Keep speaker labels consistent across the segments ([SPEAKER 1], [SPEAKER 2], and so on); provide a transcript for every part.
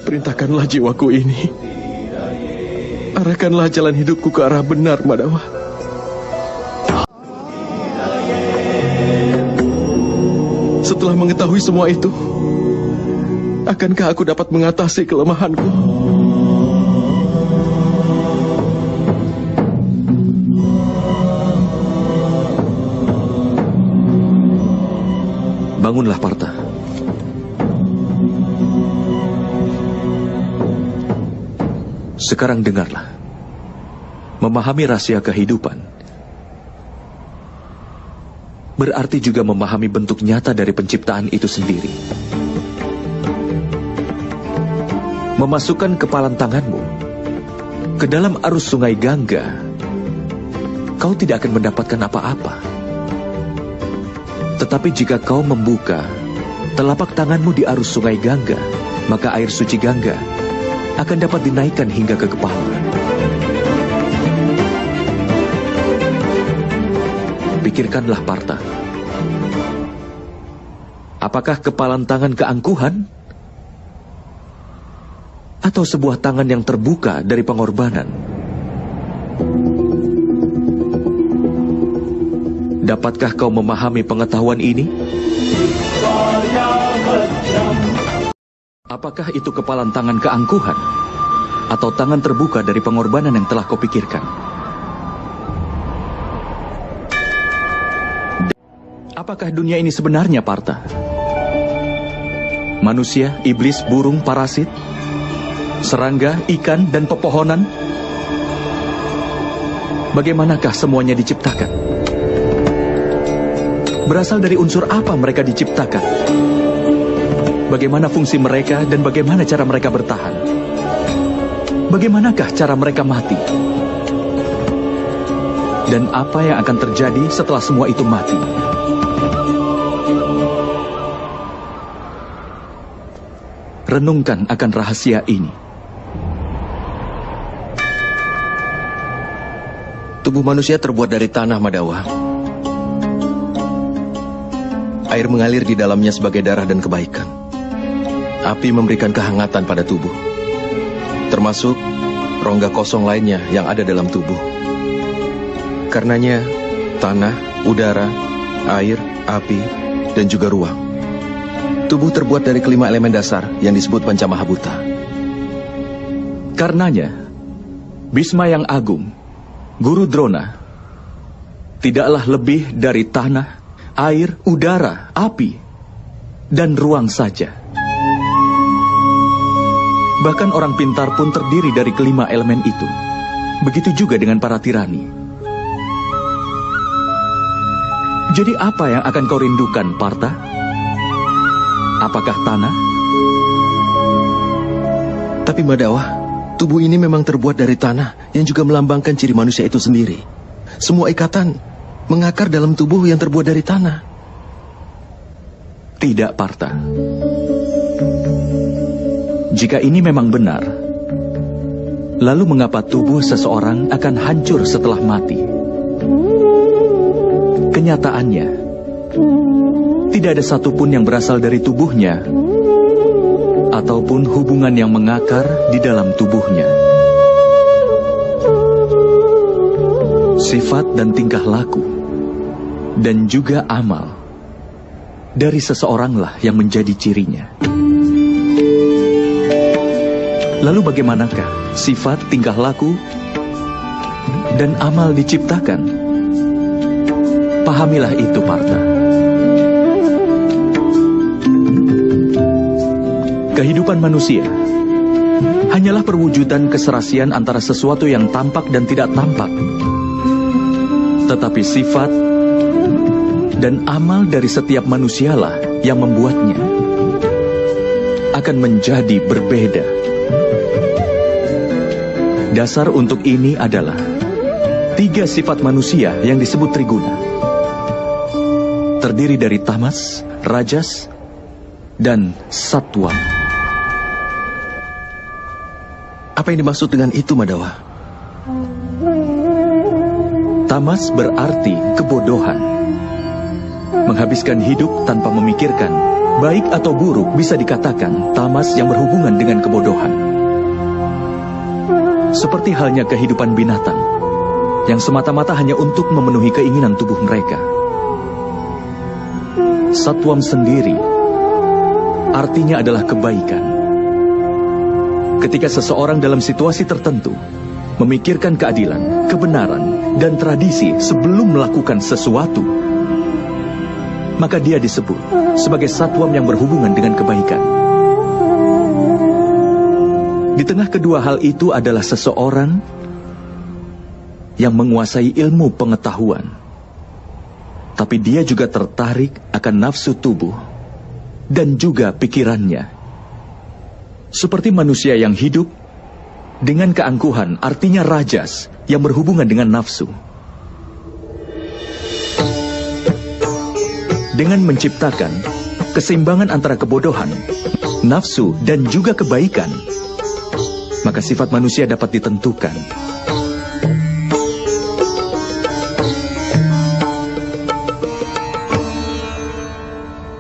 [SPEAKER 1] Perintahkanlah jiwaku ini. Arahkanlah jalan hidupku ke arah benar, Madawa. Setelah mengetahui semua itu, akankah aku dapat mengatasi kelemahanku?
[SPEAKER 2] Bangunlah, Partha. Sekarang dengarlah. Memahami rahasia kehidupan berarti juga memahami bentuk nyata dari penciptaan itu sendiri. Memasukkan kepalan tanganmu ke dalam arus sungai Gangga, kau tidak akan mendapatkan apa-apa. Tetapi jika kau membuka telapak tanganmu di arus sungai Gangga, maka air suci Gangga akan dapat dinaikkan hingga ke kepala. Pikirkanlah, Partha. Apakah kepalan tangan keangkuhan? Atau sebuah tangan yang terbuka dari pengorbanan? Dapatkah kau memahami pengetahuan ini? Apakah itu kepalan tangan keangkuhan? Atau tangan terbuka dari pengorbanan yang telah kau pikirkan? Apakah dunia ini sebenarnya, Partha? Manusia, iblis, burung, parasit, serangga, ikan, dan pepohonan? Bagaimanakah semuanya diciptakan? Berasal dari unsur apa mereka diciptakan? Bagaimana fungsi mereka dan bagaimana cara mereka bertahan? Bagaimanakah cara mereka mati? Dan apa yang akan terjadi setelah semua itu mati? Renungkan akan rahasia ini.
[SPEAKER 1] Tubuh manusia terbuat dari tanah, Madawa. Air mengalir di dalamnya sebagai darah dan kebaikan. Api memberikan kehangatan pada tubuh, termasuk rongga kosong lainnya yang ada dalam tubuh. Karenanya, tanah, udara, air, api, dan juga ruang. Tubuh terbuat dari kelima elemen dasar yang disebut Pancamahabhuta.
[SPEAKER 2] Karenanya, Bhisma yang agung, Guru Drona, tidaklah lebih dari tanah, air, udara, api, dan ruang saja. Bahkan orang pintar pun terdiri dari kelima elemen itu. Begitu juga dengan para tirani. Jadi apa yang akan kau rindukan, Partha? Apakah tanah?
[SPEAKER 1] Tapi Madawa, tubuh ini memang terbuat dari tanah yang juga melambangkan ciri manusia itu sendiri. Semua ikatan mengakar dalam tubuh yang terbuat dari tanah.
[SPEAKER 2] Tidak, Partha. Jika ini memang benar, lalu mengapa tubuh seseorang akan hancur setelah mati? Kenyataannya, tidak ada satupun yang berasal dari tubuhnya ataupun hubungan yang mengakar di dalam tubuhnya. Sifat dan tingkah laku dan juga amal dari seseoranglah yang menjadi cirinya. Lalu bagaimanakah sifat, tingkah laku dan amal diciptakan? Pahamilah itu, Partha. Kehidupan manusia hanyalah perwujudan keserasian antara sesuatu yang tampak dan tidak tampak. Tetapi sifat dan amal dari setiap manusialah yang membuatnya akan menjadi berbeda. Dasar untuk ini adalah 3 sifat manusia yang disebut triguna. Terdiri dari tamas, rajas, dan satwa.
[SPEAKER 1] Apa yang dimaksud dengan itu, Madawa?
[SPEAKER 2] Tamas berarti kebodohan. Menghabiskan hidup tanpa memikirkan Baik atau buruk bisa dikatakan tamas yang berhubungan dengan kebodohan. Seperti halnya kehidupan binatang, yang semata-mata hanya untuk memenuhi keinginan tubuh mereka. Satwam sendiri artinya adalah kebaikan. Ketika seseorang dalam situasi tertentu memikirkan keadilan, kebenaran, dan tradisi sebelum melakukan sesuatu, maka dia disebut sebagai satwam yang berhubungan dengan kebaikan. Di tengah kedua hal itu adalah seseorang yang menguasai ilmu pengetahuan, tapi dia juga tertarik akan nafsu tubuh dan juga pikirannya. Seperti manusia yang hidup dengan keangkuhan, artinya rajas yang berhubungan dengan nafsu. Dengan menciptakan keseimbangan antara kebodohan, nafsu, dan juga kebaikan, maka sifat manusia dapat ditentukan.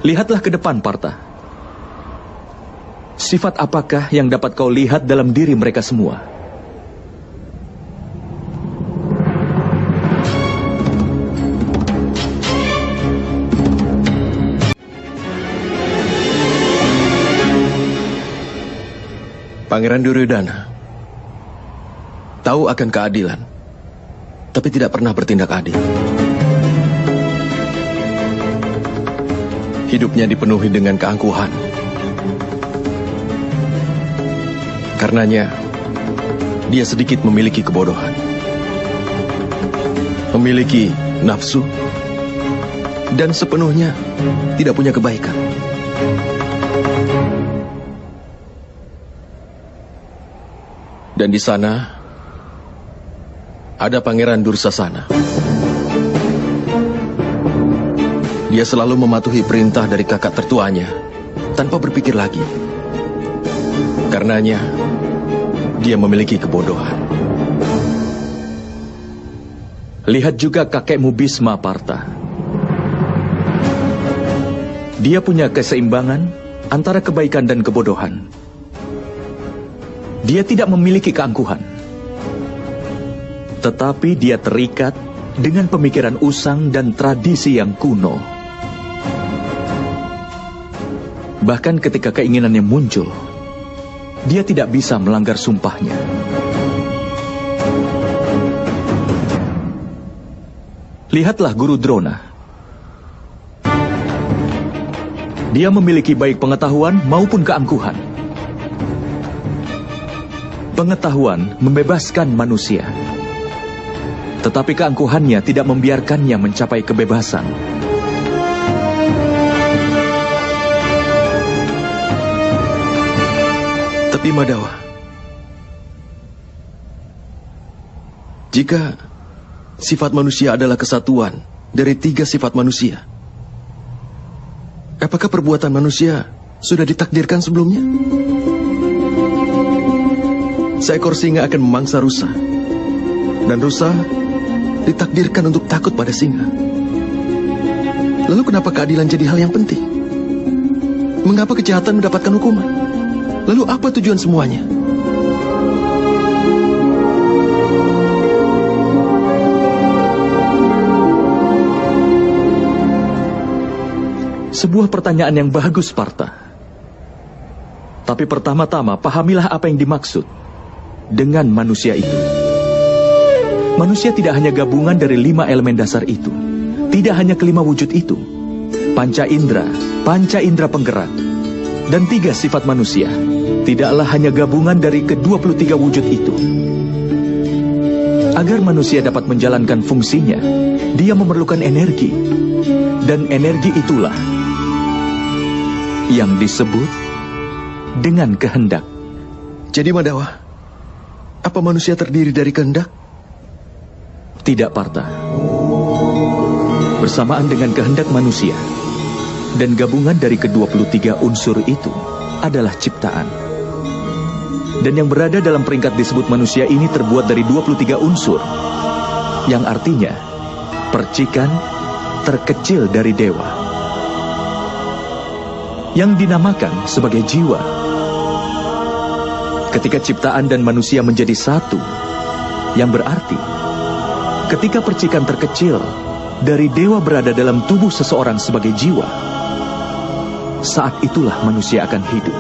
[SPEAKER 2] Lihatlah ke depan, Partha. Sifat apakah yang dapat kau lihat dalam diri mereka semua?
[SPEAKER 1] Pangeran Duryodhana tahu akan keadilan, tapi tidak pernah bertindak adil. Hidupnya dipenuhi dengan keangkuhan. Karenanya, dia sedikit memiliki kebodohan. Memiliki nafsu, dan sepenuhnya tidak punya kebaikan. Dan di sana ada Pangeran Dursasana. Dia selalu mematuhi perintah dari kakak tertuanya tanpa berpikir lagi. Karenanya, dia memiliki kebodohan.
[SPEAKER 2] Lihat juga kakekmu Bhisma, Partha. Dia punya keseimbangan antara kebaikan dan kebodohan. Dia tidak memiliki keangkuhan, tetapi dia terikat dengan pemikiran usang dan tradisi yang kuno. Bahkan ketika keinginannya muncul, dia tidak bisa melanggar sumpahnya. Lihatlah Guru Drona. Dia memiliki baik pengetahuan maupun keangkuhan. Pengetahuan membebaskan manusia, tetapi keangkuhannya tidak membiarkannya mencapai kebebasan.
[SPEAKER 1] Tapi Madhawa, jika sifat manusia adalah kesatuan dari 3 sifat manusia, apakah perbuatan manusia sudah ditakdirkan sebelumnya? Seekor singa akan memangsa rusa, dan rusa ditakdirkan untuk takut pada singa. Lalu kenapa keadilan jadi hal yang penting? Mengapa kejahatan mendapatkan hukuman? Lalu apa tujuan semuanya?
[SPEAKER 2] Sebuah pertanyaan yang bagus, Partha. Tapi pertama-tama pahamilah apa yang dimaksud dengan manusia itu. Manusia tidak hanya gabungan dari 5 elemen dasar itu, tidak hanya kelima wujud itu, panca indera penggerak, dan 3 sifat manusia. Tidaklah hanya gabungan dari ke-23 wujud itu. Agar manusia dapat menjalankan fungsinya, dia memerlukan energi, dan energi itulah yang disebut dengan kehendak.
[SPEAKER 1] Jadi Madhawa, apa manusia terdiri dari kehendak?
[SPEAKER 2] Tidak, Partha. Bersamaan dengan kehendak manusia dan gabungan dari ke-23 unsur itu adalah ciptaan. Dan yang berada dalam peringkat disebut manusia ini terbuat dari 23 unsur, yang artinya percikan terkecil dari dewa. yang dinamakan sebagai jiwa. Ketika ciptaan dan manusia menjadi satu, yang berarti ketika percikan terkecil dari dewa berada dalam tubuh seseorang sebagai jiwa, saat itulah manusia akan hidup.